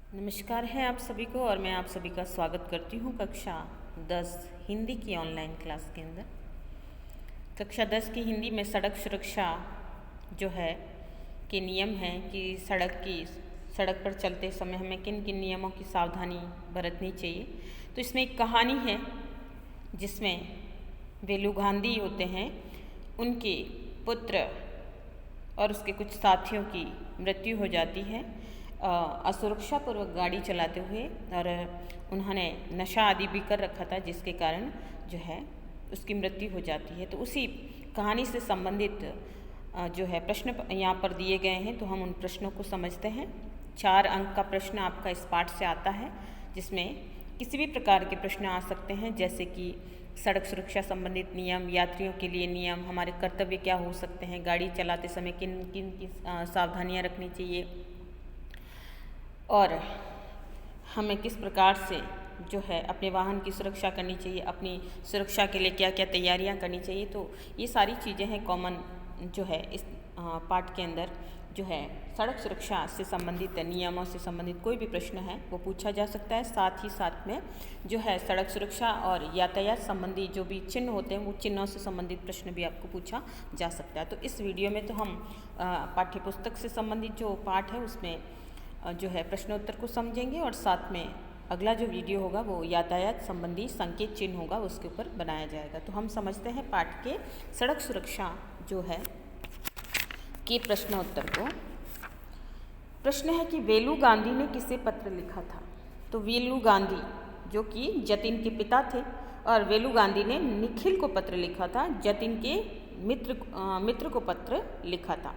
नमस्कार है आप सभी को और मैं आप सभी का स्वागत करती हूँ कक्षा 10 हिंदी की ऑनलाइन क्लास के अंदर। कक्षा 10 की हिंदी में सड़क सुरक्षा जो है के नियम हैं कि सड़क पर चलते समय हमें किन किन नियमों की सावधानी बरतनी चाहिए। तो इसमें एक कहानी है जिसमें वेलू गांधी होते हैं, उनके पुत्र और उसके कुछ साथियों की मृत्यु हो जाती है असुरक्षापूर्वक गाड़ी चलाते हुए, और उन्होंने नशा आदि भी कर रखा था जिसके कारण जो है उसकी मृत्यु हो जाती है। तो उसी कहानी से संबंधित जो है प्रश्न यहाँ पर दिए गए हैं, तो हम उन प्रश्नों को समझते हैं। 4 अंक का प्रश्न आपका इस पाठ से आता है, जिसमें किसी भी प्रकार के प्रश्न आ सकते हैं, जैसे कि सड़क सुरक्षा संबंधित नियम, यात्रियों के लिए नियम, हमारे कर्तव्य क्या हो सकते हैं, गाड़ी चलाते समय किन किन की सावधानियाँ रखनी चाहिए, और हमें किस प्रकार से जो है अपने वाहन की सुरक्षा करनी चाहिए, अपनी सुरक्षा के लिए क्या क्या तैयारियां करनी चाहिए। तो ये सारी चीज़ें हैं कॉमन जो है इस पाठ के अंदर जो है सड़क सुरक्षा से संबंधित नियमों से संबंधित कोई भी प्रश्न है वो पूछा जा सकता है। साथ ही साथ में जो है सड़क सुरक्षा और यातायात संबंधी जो भी चिन्ह होते हैं वो चिन्हों से संबंधित प्रश्न भी आपको पूछा जा सकता है। तो इस वीडियो में तो हम पाठ्यपुस्तक से संबंधित जो पाठ है उसमें जो है प्रश्नोत्तर को समझेंगे, और साथ में अगला जो वीडियो होगा वो यातायात संबंधी संकेत चिन्ह होगा उसके ऊपर बनाया जाएगा। तो हम समझते हैं पाठ के सड़क सुरक्षा जो है के प्रश्नोत्तर को। प्रश्न है कि वेलू गांधी ने किसे पत्र लिखा था। तो वेलू गांधी जो कि जतिन के पिता थे, और वेलू गांधी ने निखिल को पत्र लिखा था, जतिन के मित्र को पत्र लिखा था।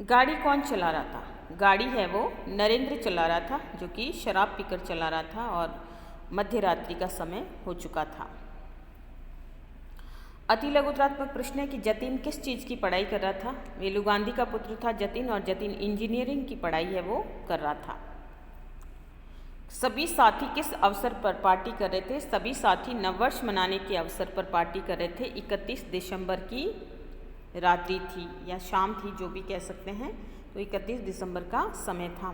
गाड़ी कौन चला रहा था। गाड़ी है वो नरेंद्र चला रहा था, जो कि शराब पीकर चला रहा था और मध्य रात्रि का समय हो चुका था। अति लघुत्रात्मक प्रश्न है कि जतिन किस चीज़ की पढ़ाई कर रहा था। वेलू गांधी का पुत्र था जतिन, और जतिन इंजीनियरिंग की पढ़ाई है वो कर रहा था। सभी साथी किस अवसर पर पार्टी कर रहे थे। सभी साथी नववर्ष मनाने के अवसर पर पार्टी कर रहे थे। 31 दिसंबर की रात्रि थी या शाम थी, जो भी कह सकते हैं। तो 31 दिसंबर का समय था,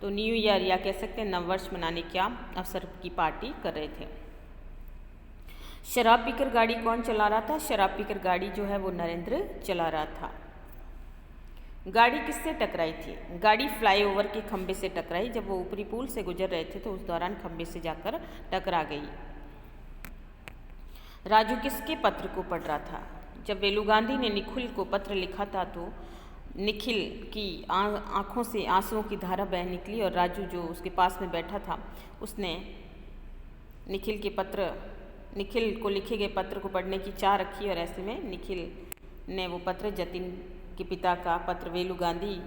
तो न्यू ईयर या कह सकते हैं नववर्ष मनाने के अवसर की पार्टी कर रहे थे। शराब पीकर गाड़ी कौन चला रहा था। शराब पीकर गाड़ी जो है वो नरेंद्र चला रहा था। गाड़ी किससे टकराई थी। गाड़ी फ्लाईओवर के खंभे से टकराई। जब वो ऊपरी पुल से गुजर रहे थे तो उस दौरान खंभे से जाकर टकरा गई। राजू किसके पत्र को पढ़ रहा था। जब वेलू गांधी ने निखिल को पत्र लिखा था तो निखिल की आँखों से आंसुओं की धारा बह निकली, और राजू जो उसके पास में बैठा था उसने निखिल को लिखे गए पत्र को पढ़ने की चाह रखी, और ऐसे में निखिल ने वो पत्र जतिन के पिता का पत्र वेलू गांधी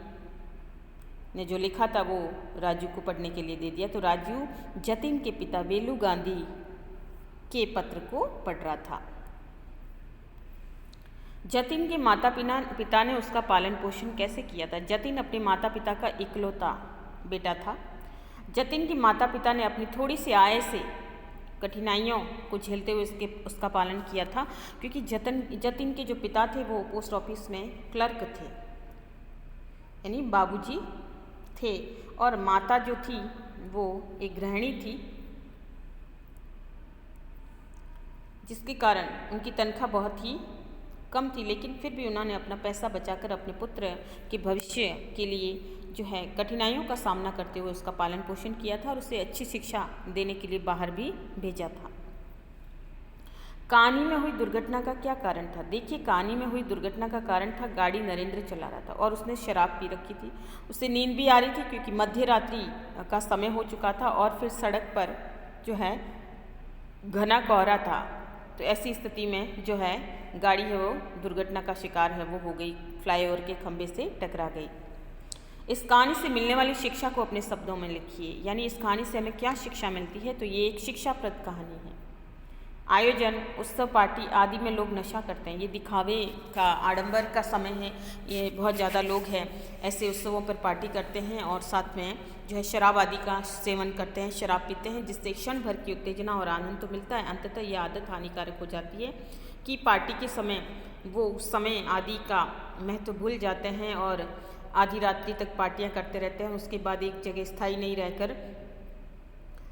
ने जो लिखा था वो राजू को पढ़ने के लिए दे दिया। तो राजू जतिन के पिता वेलू गांधी के पत्र को पढ़ रहा था। जतिन के माता पिता ने उसका पालन पोषण कैसे किया था। जतिन अपने माता पिता का इकलौता बेटा था। जतिन के माता पिता ने अपनी थोड़ी सी आय से कठिनाइयों को झेलते हुए उसका पालन किया था, क्योंकि जतिन के जो पिता थे वो पोस्ट ऑफिस में क्लर्क थे, यानी बाबूजी थे, और माता जो थी वो एक गृहिणी थी, जिसके कारण उनकी तनख्वाह बहुत ही कम थी, लेकिन फिर भी उन्होंने अपना पैसा बचाकर अपने पुत्र के भविष्य के लिए जो है कठिनाइयों का सामना करते हुए उसका पालन पोषण किया था, और उसे अच्छी शिक्षा देने के लिए बाहर भी भेजा था। कहानी में हुई दुर्घटना का क्या कारण था। देखिए, कहानी में हुई दुर्घटना का कारण था गाड़ी नरेंद्र चला रहा था और उसने शराब पी रखी थी। उसे नींद भी आ रही थी क्योंकि मध्य रात्रि का समय हो चुका था, और फिर सड़क पर जो है घना कोहरा था। तो ऐसी स्थिति में जो है गाड़ी है वो दुर्घटना का शिकार है वो हो गई, फ्लाईओवर के खंभे से टकरा गई। इस कहानी से मिलने वाली शिक्षा को अपने शब्दों में लिखिए, यानी इस कहानी से हमें क्या शिक्षा मिलती है। तो ये एक शिक्षाप्रद कहानी है। आयोजन, उत्सव, पार्टी आदि में लोग नशा करते हैं। ये दिखावे का, आडंबर का समय है। ये बहुत ज़्यादा लोग हैं ऐसे उत्सवों पर पार्टी करते हैं और साथ में जो है शराब आदि का सेवन करते हैं, शराब पीते हैं, जिससे क्षण भर की उत्तेजना और आनंद तो मिलता है, अंततः यह आदत हानिकारक हो जाती है कि पार्टी के समय वो समय आदि का महत्व भूल जाते हैं और आधी रात्रि तक पार्टियां करते रहते हैं, उसके बाद एक जगह स्थायी नहीं रहकर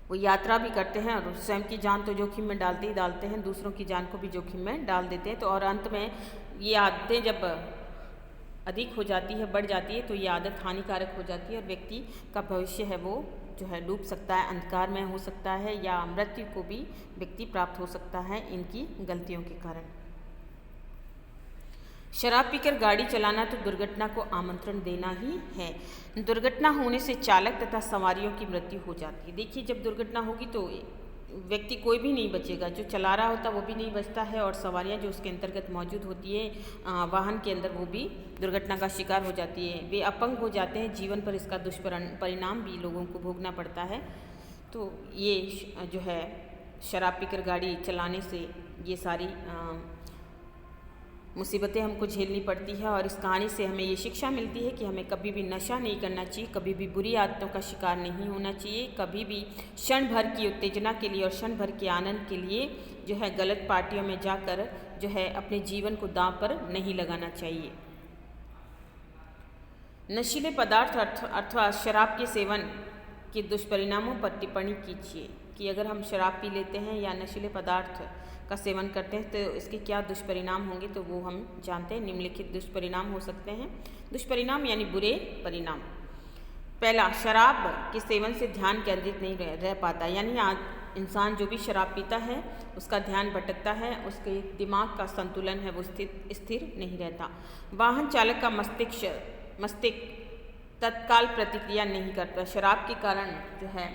वो यात्रा भी करते हैं और स्वयं की जान तो जोखिम में डालते ही डालते हैं, दूसरों की जान को भी जोखिम में डाल देते हैं। तो और अंत में ये आदतें जब अधिक हो जाती है, बढ़ जाती है, तो ये आदत हानिकारक हो जाती है और व्यक्ति का भविष्य है वो जो है डूब सकता है, अंधकार में हो सकता है या मृत्यु को भी व्यक्ति प्राप्त हो सकता है इनकी गलतियों के कारण। शराब पीकर गाड़ी चलाना तो दुर्घटना को आमंत्रण देना ही है। दुर्घटना होने से चालक तथा सवारियों की मृत्यु हो जाती है। देखिए, जब दुर्घटना होगी तो व्यक्ति कोई भी नहीं बचेगा, जो चला रहा होता वो भी नहीं बचता है और सवारियां जो उसके अंतर्गत मौजूद होती है वाहन के अंदर, वो भी दुर्घटना का शिकार हो जाती है, वे अपंग हो जाते हैं, जीवन पर इसका दुष्परिणाम भी लोगों को भोगना पड़ता है। तो ये जो है शराब पीकर गाड़ी चलाने से ये सारी मुसीबतें हमको झेलनी पड़ती है और इस कहानी से हमें ये शिक्षा मिलती है कि हमें कभी भी नशा नहीं करना चाहिए, कभी भी बुरी आदतों का शिकार नहीं होना चाहिए, कभी भी क्षण भर की उत्तेजना के लिए और क्षण भर के आनंद के लिए जो है गलत पार्टियों में जाकर जो है अपने जीवन को दांव पर नहीं लगाना चाहिए। नशीले पदार्थ अथवा शराब के सेवन के दुष्परिणामों पर टिप्पणी कीजिए कि अगर हम शराब पी लेते हैं या नशीले पदार्थ का सेवन करते हैं तो इसके क्या दुष्परिणाम होंगे, तो वो हम जानते हैं। निम्नलिखित दुष्परिणाम हो सकते हैं। दुष्परिणाम यानी बुरे परिणाम। पहला, शराब के सेवन से ध्यान केंद्रित नहीं रह पाता, यानी इंसान जो भी शराब पीता है उसका ध्यान भटकता है, उसके दिमाग का संतुलन है वो स्थिर नहीं रहता। वाहन चालक का मस्तिष्क तत्काल प्रतिक्रिया नहीं करता। शराब के कारण जो है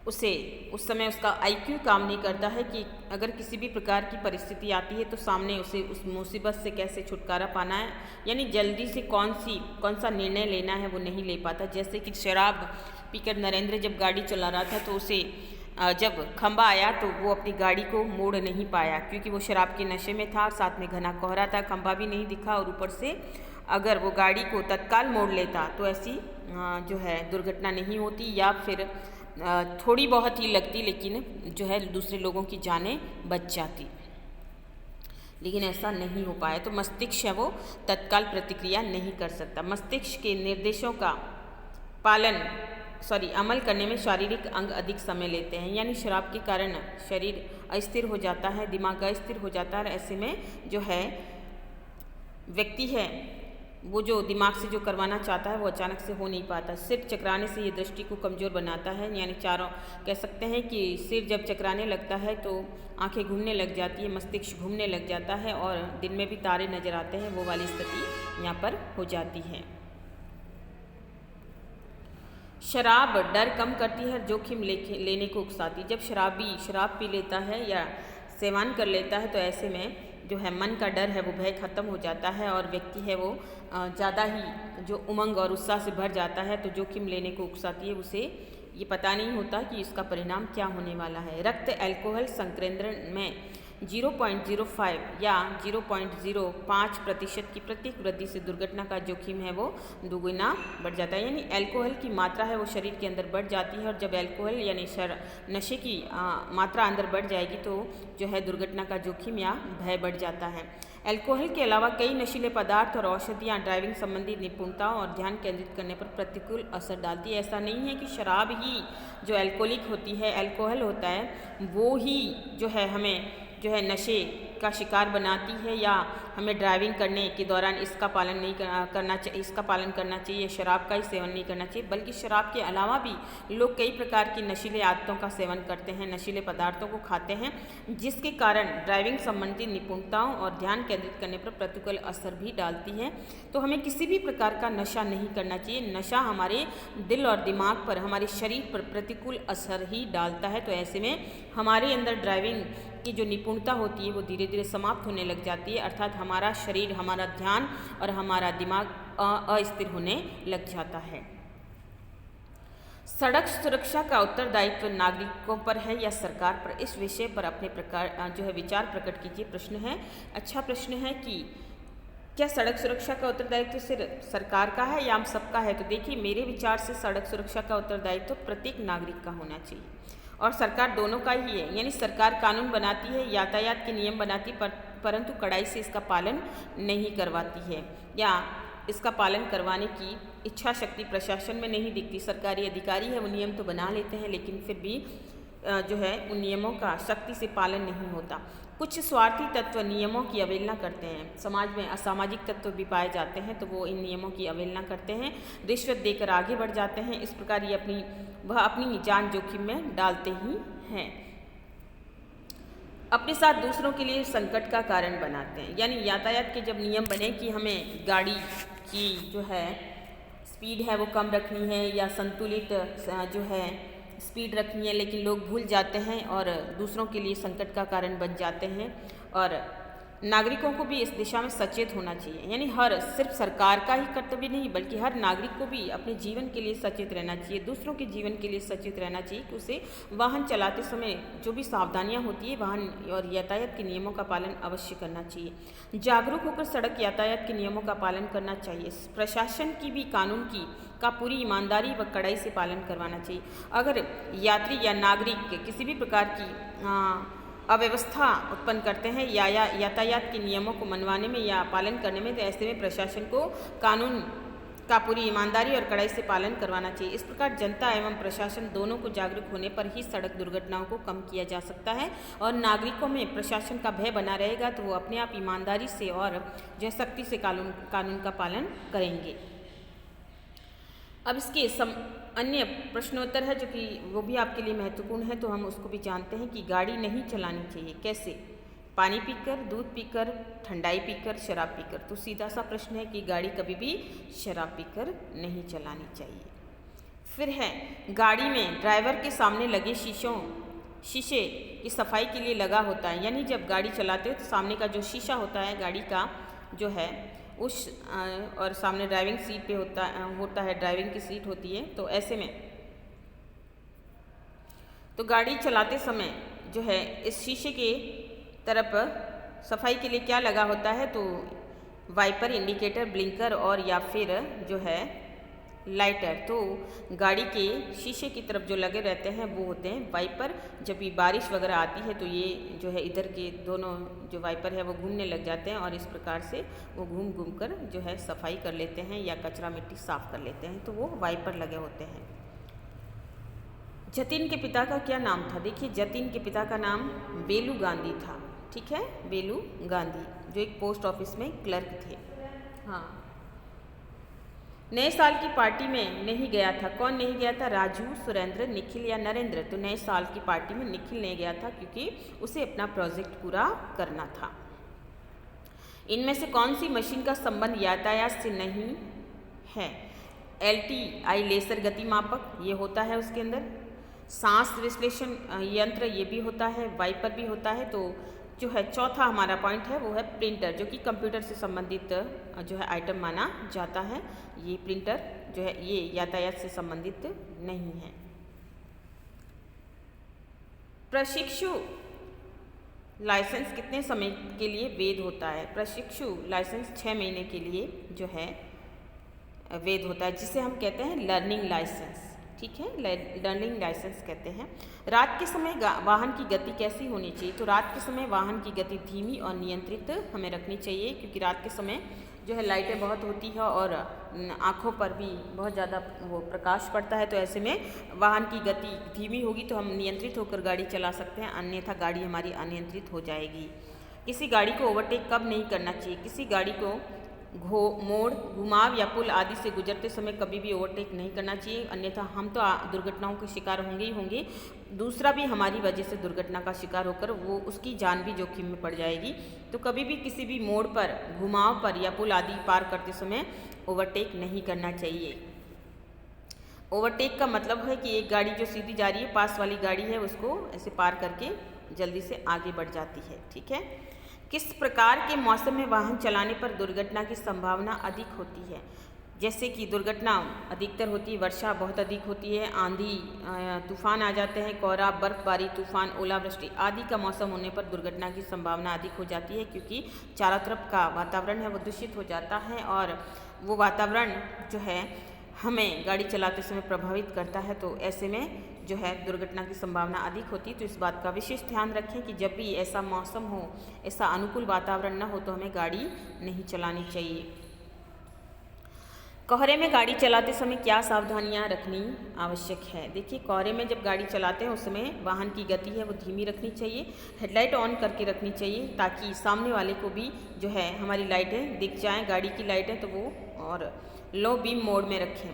उसे उस समय उसका IQ काम नहीं करता है कि अगर किसी भी प्रकार की परिस्थिति आती है तो सामने उसे उस मुसीबत से कैसे छुटकारा पाना है, यानी जल्दी से कौन सा निर्णय लेना है वो नहीं ले पाता। जैसे कि शराब पीकर नरेंद्र जब गाड़ी चला रहा था तो उसे जब खंबा आया तो वो अपनी गाड़ी को मोड़ नहीं पाया क्योंकि वो शराब के नशे में था, साथ में घना कोहरा था, खंबा भी नहीं दिखा और ऊपर से अगर वो गाड़ी को तत्काल मोड़ लेता तो ऐसी जो है दुर्घटना नहीं होती या फिर थोड़ी बहुत ही लगती, लेकिन जो है दूसरे लोगों की जानें बच जाती, लेकिन ऐसा नहीं हो पाया। तो मस्तिष्क है वो तत्काल प्रतिक्रिया नहीं कर सकता। मस्तिष्क के निर्देशों का अमल करने में शारीरिक अंग अधिक समय लेते हैं, यानी शराब के कारण शरीर अस्थिर हो जाता है, दिमाग अस्थिर हो जाता है। ऐसे में जो है व्यक्ति है वो जो दिमाग से जो करवाना चाहता है वो अचानक से हो नहीं पाता। सिर चकराने से ये दृष्टि को कमज़ोर बनाता है, यानी चारों कह सकते हैं कि सिर जब चकराने लगता है तो आंखें घूमने लग जाती है, मस्तिष्क घूमने लग जाता है और दिन में भी तारे नज़र आते हैं, वो वाली स्थिति यहाँ पर हो जाती है। शराब डर कम करती है, जोखिम लेने को उकसाती। जब शराबी शराब पी लेता है या सेवन कर लेता है तो ऐसे में जो है मन का डर है वो भय खत्म हो जाता है और व्यक्ति है वो ज़्यादा ही जो उमंग और उत्साह से भर जाता है, तो जोखिम लेने को उकसाती है। उसे ये पता नहीं होता कि इसका परिणाम क्या होने वाला है। रक्त अल्कोहल संकेंद्रण में 0.05 या 0.05% की प्रत्येक वृद्धि से दुर्घटना का जोखिम है वो दुगुना बढ़ जाता है, यानी अल्कोहल की मात्रा है वो शरीर के अंदर बढ़ जाती है और जब अल्कोहल यानी नशे की मात्रा अंदर बढ़ जाएगी तो जो है दुर्घटना का जोखिम या भय बढ़ जाता है। अल्कोहल के अलावा कई नशीले पदार्थ और औषधियाँ ड्राइविंग संबंधी निपुणताओं और ध्यान केंद्रित करने पर प्रतिकूल असर डालती है। ऐसा नहीं है कि शराब ही जो अल्कोहलिक होती है, अल्कोहल होता है वो ही जो है हमें जो है नशे का शिकार बनाती है या हमें ड्राइविंग करने के दौरान इसका पालन नहीं करना चाहिए, इसका पालन करना चाहिए, शराब का ही सेवन नहीं करना चाहिए। बल्कि शराब के अलावा भी लोग कई प्रकार की नशीले आदतों का सेवन करते हैं, नशीले पदार्थों को खाते हैं, जिसके कारण ड्राइविंग संबंधी निपुणताओं और ध्यान केंद्रित करने पर प्रतिकूल असर भी डालती है। तो हमें किसी भी प्रकार का नशा नहीं करना चाहिए। नशा हमारे दिल और दिमाग पर, हमारे शरीर पर प्रतिकूल असर ही डालता है। तो ऐसे में हमारे अंदर ड्राइविंग की जो निपुणता होती है वो धीरे धीरे समाप्त होने लग जाती है, अर्थात हमारा शरीर, हमारा ध्यान और हमारा दिमाग अस्थिर होने लग जाता है। सड़क सुरक्षा का उत्तरदायित्व नागरिकों पर है या सरकार पर? इस विषय पर अपने जो है विचार प्रकट कीजिए। प्रश्न है, अच्छा प्रश्न है कि क्या सड़क सुरक्षा का उत्तरदायित्व सिर्फ सरकार का है या हम सबका है? तो देखिए, मेरे विचार से सड़क सुरक्षा का उत्तरदायित्व प्रत्येक नागरिक का होना चाहिए और सरकार दोनों का ही है। यानी सरकार कानून बनाती है, यातायात के नियम बनाती है, परंतु कड़ाई से इसका पालन नहीं करवाती है या इसका पालन करवाने की इच्छा शक्ति प्रशासन में नहीं दिखती। सरकारी अधिकारी है वो नियम तो बना लेते हैं, लेकिन फिर भी जो है उन नियमों का सख्ती से पालन नहीं होता। कुछ स्वार्थी तत्व नियमों की अवहेलना करते हैं। समाज में असामाजिक तत्व भी पाए जाते हैं तो वो इन नियमों की अवहेलना करते हैं, रिश्वत देकर आगे बढ़ जाते हैं। इस प्रकार ये अपनी जान जोखिम में डालते ही हैं, अपने साथ दूसरों के लिए संकट का कारण बनाते हैं। यानी यातायात के जब नियम बने कि हमें गाड़ी की जो है स्पीड है वो कम रखनी है या संतुलित जो है स्पीड रखनी है, लेकिन लोग भूल जाते हैं और दूसरों के लिए संकट का कारण बन जाते हैं। और नागरिकों को भी इस दिशा में सचेत होना चाहिए। यानी सिर्फ सरकार का ही कर्तव्य नहीं बल्कि हर नागरिक को भी अपने जीवन के लिए सचेत रहना चाहिए, दूसरों के जीवन के लिए सचेत रहना चाहिए कि उसे वाहन चलाते समय जो भी सावधानियां होती है वाहन और यातायात के नियमों का पालन अवश्य करना चाहिए। जागरूक होकर सड़क यातायात के नियमों का पालन करना चाहिए। प्रशासन की भी कानून का पूरी ईमानदारी व कड़ाई से पालन करवाना चाहिए। अगर यात्री या नागरिक किसी भी प्रकार की अव्यवस्था उत्पन्न करते हैं या यातायात के नियमों को मनवाने में या पालन करने में, तो ऐसे में प्रशासन को कानून का पूरी ईमानदारी और कड़ाई से पालन करवाना चाहिए। इस प्रकार जनता एवं प्रशासन दोनों को जागरूक होने पर ही सड़क दुर्घटनाओं को कम किया जा सकता है और नागरिकों में प्रशासन का भय बना रहेगा तो वो अपने आप ईमानदारी से और जो सख्ती से कानून का पालन करेंगे। अब इसके अन्य प्रश्नोत्तर है जो कि वो भी आपके लिए महत्वपूर्ण है, तो हम उसको भी जानते हैं कि गाड़ी नहीं चलानी चाहिए कैसे? पानी पीकर, दूध पीकर, ठंडाई पीकर, शराब पीकर। तो सीधा सा प्रश्न है कि गाड़ी कभी भी शराब पीकर नहीं चलानी चाहिए। फिर है गाड़ी में ड्राइवर के सामने लगे शीशे की सफाई के लिए लगा होता है। यानी जब गाड़ी चलाते हो तो सामने का जो शीशा होता है गाड़ी का जो है उस और सामने ड्राइविंग सीट पे होता है ड्राइविंग की सीट होती है। तो ऐसे में तो गाड़ी चलाते समय जो है इस शीशे के तरफ सफाई के लिए क्या लगा होता है? तो वाइपर, इंडिकेटर, ब्लिंकर और या फिर जो है लाइटर। तो गाड़ी के शीशे की तरफ जो लगे रहते हैं वो होते हैं वाइपर। जब भी बारिश वगैरह आती है तो ये जो है इधर के दोनों जो वाइपर है वो घूमने लग जाते हैं और इस प्रकार से वो घूम घूम कर जो है सफाई कर लेते हैं या कचरा मिट्टी साफ कर लेते हैं, तो वो वाइपर लगे होते हैं। जतिन के पिता का क्या नाम था? देखिए जतिन के पिता का नाम बेलू गांधी था। ठीक है, बेलू गांधी जो एक पोस्ट ऑफिस में क्लर्क थे। हाँ, नए साल की पार्टी में नहीं गया था। कौन नहीं गया था? राजू, सुरेंद्र, निखिल या नरेंद्र। तो नए साल की पार्टी में निखिल नहीं गया था क्योंकि उसे अपना प्रोजेक्ट पूरा करना था। इनमें से कौन सी मशीन का संबंध यातायात से नहीं है? LTI लेसर गति मापक ये होता है उसके अंदर। सांस विश्लेषण यंत्र ये भी होता है, वाइपर भी होता है। तो जो है चौथा हमारा पॉइंट है वो है प्रिंटर, जो कि कंप्यूटर से संबंधित जो है आइटम माना जाता है। ये प्रिंटर जो है ये यातायात से संबंधित नहीं है। प्रशिक्षु लाइसेंस कितने समय के लिए वैध होता है? प्रशिक्षु लाइसेंस 6 महीने के लिए जो है वैध होता है, जिसे हम कहते हैं लर्निंग लाइसेंस। ठीक है, लर्निंग लाइसेंस कहते हैं। रात के समय वाहन की गति कैसी होनी चाहिए? तो रात के समय वाहन की गति धीमी और नियंत्रित हमें रखनी चाहिए, क्योंकि रात के समय जो है लाइटें बहुत होती है और आँखों पर भी बहुत ज़्यादा वो प्रकाश पड़ता है। तो ऐसे में वाहन की गति धीमी होगी तो हम नियंत्रित होकर गाड़ी चला सकते हैं, अन्यथा गाड़ी हमारी अनियंत्रित हो जाएगी। किसी गाड़ी को ओवरटेक कब नहीं करना चाहिए? किसी गाड़ी को मोड़, घुमाव या पुल आदि से गुजरते समय कभी भी ओवरटेक नहीं करना चाहिए, अन्यथा हम तो दुर्घटनाओं के शिकार होंगे ही होंगे, दूसरा भी हमारी वजह से दुर्घटना का शिकार होकर वो उसकी जान भी जोखिम में पड़ जाएगी। तो कभी भी किसी भी मोड़ पर, घुमाव पर या पुल आदि पार करते समय ओवरटेक नहीं करना चाहिए। ओवरटेक का मतलब है कि एक गाड़ी जो सीधी जा रही है, पास वाली गाड़ी है, उसको ऐसे पार करके जल्दी से आगे बढ़ जाती है। ठीक है, किस प्रकार के मौसम में वाहन चलाने पर दुर्घटना की संभावना अधिक होती है? जैसे कि दुर्घटना अधिकतर होती है, वर्षा बहुत अधिक होती है, आंधी तूफान आ जाते हैं, कोहरा, बर्फबारी, तूफान, ओलावृष्टि आदि का मौसम होने पर दुर्घटना की संभावना अधिक हो जाती है, क्योंकि चारों तरफ का वातावरण है वो दूषित हो जाता है और वो वातावरण जो है हमें गाड़ी चलाते समय प्रभावित करता है। तो ऐसे में जो है दुर्घटना की संभावना अधिक होती है। तो इस बात का विशेष ध्यान रखें कि जब भी ऐसा मौसम हो, ऐसा अनुकूल वातावरण न हो, तो हमें गाड़ी नहीं चलानी चाहिए। कोहरे में गाड़ी चलाते समय क्या सावधानियां रखनी आवश्यक है। देखिए, कोहरे में जब गाड़ी चलाते हैं उस समय वाहन की गति है वो धीमी रखनी चाहिए, हेडलाइट ऑन करके रखनी चाहिए ताकि सामने वाले को भी जो है हमारी लाइटें दिख जाएं, गाड़ी की लाइटें, तो वो और लो बीम मोड में रखें।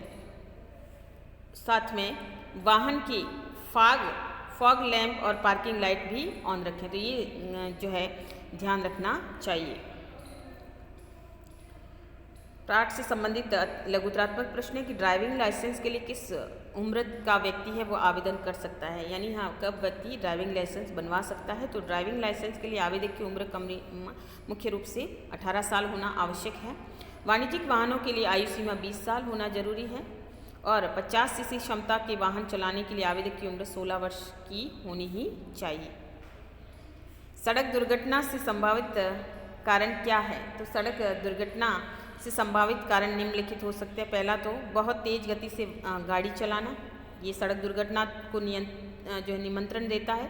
साथ में वाहन की फॉग लैंप और पार्किंग लाइट भी ऑन रखें, तो ये जो है ध्यान रखना चाहिए। पाठ से संबंधित लघुतरात्मक प्रश्न है कि ड्राइविंग लाइसेंस के लिए किस उम्र का व्यक्ति है वो आवेदन कर सकता है, यानी हाँ कब व्यक्ति ड्राइविंग लाइसेंस बनवा सकता है। तो ड्राइविंग लाइसेंस के लिए आवेदक की उम्र मुख्य रूप से 18 साल होना आवश्यक है। वाणिज्यिक वाहनों के लिए आयु सीमा 20 साल होना जरूरी है और 50 सीसी क्षमता के वाहन चलाने के लिए आवेदक की उम्र 16 वर्ष की होनी ही चाहिए। सड़क दुर्घटना से संभावित कारण क्या है। तो सड़क दुर्घटना से संभावित कारण निम्नलिखित हो सकते हैं। पहला तो बहुत तेज गति से गाड़ी चलाना, ये सड़क दुर्घटना को जो है निमंत्रण देता है।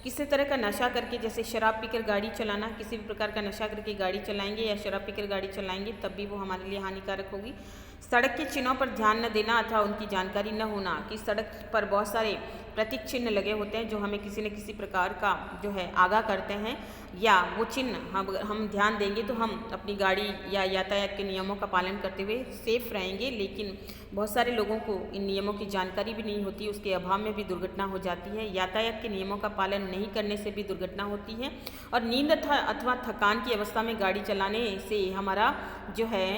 किसी तरह का नशा करके, जैसे शराब पीकर गाड़ी चलाना, किसी भी प्रकार का नशा करके गाड़ी चलाएंगे या शराब पीकर गाड़ी चलाएंगे तब भी वो हमारे लिए हानिकारक होगी। सड़क के चिन्हों पर ध्यान न देना अथवा उनकी जानकारी न होना, कि सड़क पर बहुत सारे प्रतीक चिन्ह लगे होते हैं जो हमें किसी न किसी प्रकार का जो है आगाह करते हैं, या वो चिन्ह हम ध्यान देंगे तो हम अपनी गाड़ी या यातायात के नियमों का पालन करते हुए सेफ रहेंगे। लेकिन बहुत सारे लोगों को इन नियमों की जानकारी भी नहीं होती, उसके अभाव में भी दुर्घटना हो जाती है। यातायात के नियमों का पालन नहीं करने से भी दुर्घटना होती है और नींद अथवा थकान की अवस्था में गाड़ी चलाने से हमारा जो है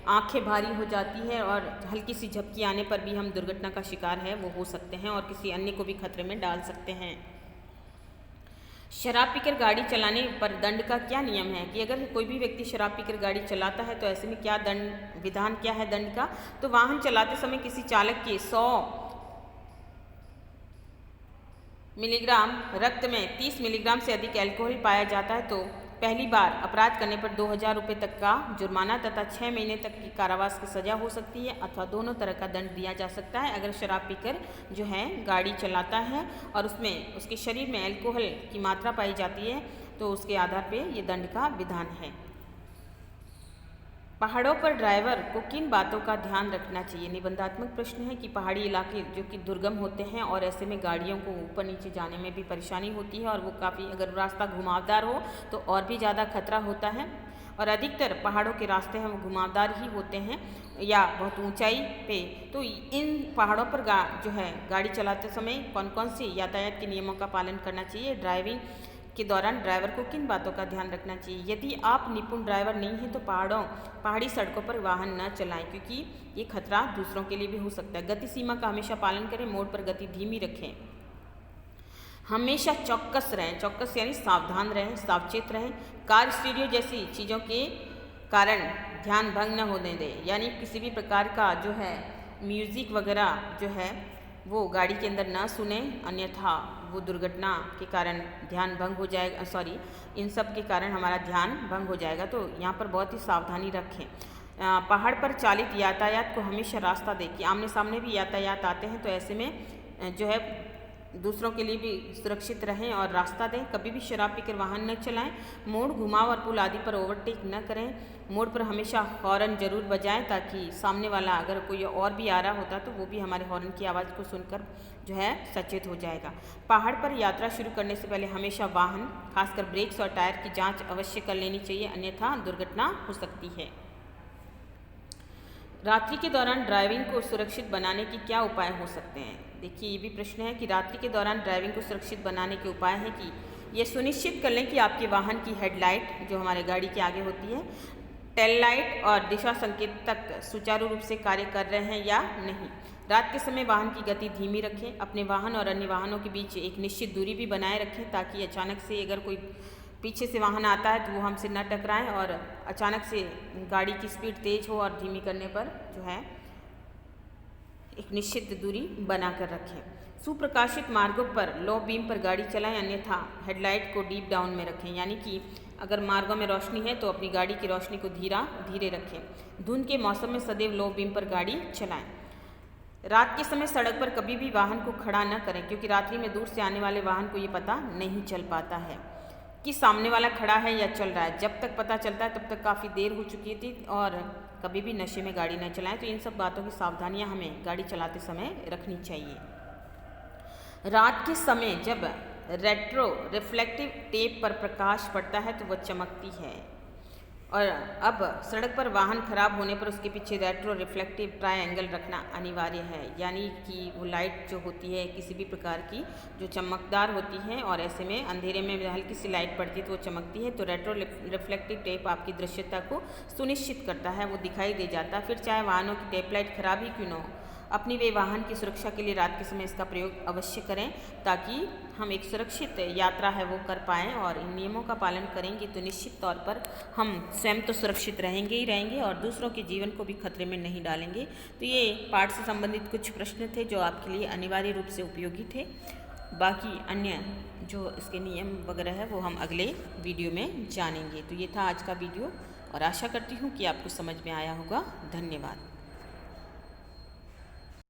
आंखें भारी हो जाती है और हल्की सी झपकी आने पर भी हम दुर्घटना का शिकार है वो हो सकते हैं और किसी अन्य को भी खतरे में डाल सकते हैं। शराब पीकर गाड़ी चलाने पर दंड का क्या नियम है, कि अगर कोई भी व्यक्ति शराब पीकर गाड़ी चलाता है तो ऐसे में क्या दंड विधान क्या है दंड का। तो वाहन चलाते समय किसी चालक के 100 मिलीग्राम रक्त में 30 मिलीग्राम से अधिक अल्कोहल पाया जाता है तो पहली बार अपराध करने पर 2000 रुपये तक का जुर्माना तथा 6 महीने तक की कारावास की सजा हो सकती है अथवा दोनों तरह का दंड दिया जा सकता है। अगर शराब पीकर जो है गाड़ी चलाता है और उसमें उसके शरीर में अल्कोहल की मात्रा पाई जाती है तो उसके आधार पे ये दंड का विधान है। पहाड़ों पर ड्राइवर को किन बातों का ध्यान रखना चाहिए। निबंधात्मक प्रश्न है कि पहाड़ी इलाके जो कि दुर्गम होते हैं और ऐसे में गाड़ियों को ऊपर नीचे जाने में भी परेशानी होती है और वो काफ़ी, अगर रास्ता घुमावदार हो तो और भी ज़्यादा खतरा होता है और अधिकतर पहाड़ों के रास्ते हैं वो घुमावदार ही होते हैं या बहुत ऊंचाई पे। तो इन पहाड़ों पर जो है गाड़ी चलाते समय कौन कौन सी यातायात के नियमों का पालन करना चाहिए, ड्राइविंग के दौरान ड्राइवर को किन बातों का ध्यान रखना चाहिए। यदि आप निपुण ड्राइवर नहीं हैं तो पहाड़ी सड़कों पर वाहन न चलाएं क्योंकि ये खतरा दूसरों के लिए भी हो सकता है। गति सीमा का हमेशा पालन करें, मोड़ पर गति धीमी रखें, हमेशा चौकस रहें, चौकस यानी सावधान रहें, सावचेत रहें। कार स्टीरियो जैसी चीज़ों के कारण ध्यान भंग न होने दें, यानी किसी भी प्रकार का जो है म्यूज़िक वगैरह जो है वो गाड़ी के अंदर ना सुने, अन्यथा वो दुर्घटना के कारण ध्यान भंग हो जाएगा, इन सब के कारण हमारा ध्यान भंग हो जाएगा। तो यहाँ पर बहुत ही सावधानी रखें। पहाड़ पर चालित यातायात को हमेशा रास्ता दें, कि आमने सामने भी यातायात आते हैं तो ऐसे में जो है दूसरों के लिए भी सुरक्षित रहें और रास्ता दें। कभी भी शराब पीकर वाहन न चलाएं, मोड़, घुमाव और पुल आदि पर ओवरटेक न करें। मोड़ पर हमेशा हॉर्न जरूर बजाएं ताकि सामने वाला अगर कोई और भी आ रहा होता तो वो भी हमारे हॉर्न की आवाज़ को सुनकर जो है सचेत हो जाएगा। पहाड़ पर यात्रा शुरू करने से पहले हमेशा वाहन, खासकर ब्रेक्स और टायर की जाँच अवश्य कर लेनी चाहिए, अन्यथा दुर्घटना हो सकती है। रात्रि के दौरान ड्राइविंग को सुरक्षित बनाने के क्या उपाय हो सकते हैं। देखिए, ये भी प्रश्न है कि रात्रि के दौरान ड्राइविंग को सुरक्षित बनाने के उपाय हैं कि ये सुनिश्चित कर लें कि आपके वाहन की हेडलाइट जो हमारे गाड़ी के आगे होती है, टेल लाइट और दिशा संकेतक सुचारू रूप से कार्य कर रहे हैं या नहीं। रात के समय वाहन की गति धीमी रखें, अपने वाहन और अन्य वाहनों के बीच एक निश्चित दूरी भी बनाए रखें ताकि अचानक से अगर कोई पीछे से वाहन आता है तो वो हमसे न टकराएं और अचानक से गाड़ी की स्पीड तेज हो और धीमी करने पर जो है एक निश्चित दूरी बनाकर रखें। सुप्रकाशित मार्गों पर लो बीम पर गाड़ी चलाएं, अन्यथा हेडलाइट को डीप डाउन में रखें, यानी कि अगर मार्गों में रोशनी है तो अपनी गाड़ी की रोशनी को धीरे रखें। धुंध के मौसम में सदैव लो बीम पर गाड़ी चलाएं। रात के समय सड़क पर कभी भी वाहन को खड़ा न करें क्योंकि रात्रि में दूर से आने वाले वाहन को ये पता नहीं चल पाता है कि सामने वाला खड़ा है या चल रहा है। जब तक पता चलता है तब तक काफ़ी देर हो चुकी थी और कभी भी नशे में गाड़ी न चलाएं। तो इन सब बातों की सावधानियां हमें गाड़ी चलाते समय रखनी चाहिए। रात के समय जब रेट्रो रिफ्लेक्टिव टेप पर प्रकाश पड़ता है तो वह चमकती है। और अब सड़क पर वाहन खराब होने पर उसके पीछे रेट्रो रिफ्लेक्टिव ट्रायंगल रखना अनिवार्य है, यानी कि वो लाइट जो होती है किसी भी प्रकार की जो चमकदार होती है और ऐसे में अंधेरे में हल्की सी लाइट पड़ती है तो वो चमकती है। तो रेट्रो रिफ्लेक्टिव टेप आपकी दृश्यता को सुनिश्चित करता है, वो दिखाई दे जाता है। फिर चाहे वाहनों की टेप लाइट खराब ही क्यों न हो, अपनी वे वाहन की सुरक्षा के लिए रात के समय इसका प्रयोग अवश्य करें, ताकि हम एक सुरक्षित यात्रा है वो कर पाएँ। और इन नियमों का पालन करेंगे तो निश्चित तौर पर हम स्वयं तो सुरक्षित रहेंगे ही रहेंगे और दूसरों के जीवन को भी खतरे में नहीं डालेंगे। तो ये पाठ से संबंधित कुछ प्रश्न थे जो आपके लिए अनिवार्य रूप से उपयोगी थे। बाकी अन्य जो इसके नियम वगैरह है वो हम अगले वीडियो में जानेंगे। तो ये था आज का वीडियो और आशा करती हूँ कि आपको समझ में आया होगा। धन्यवाद।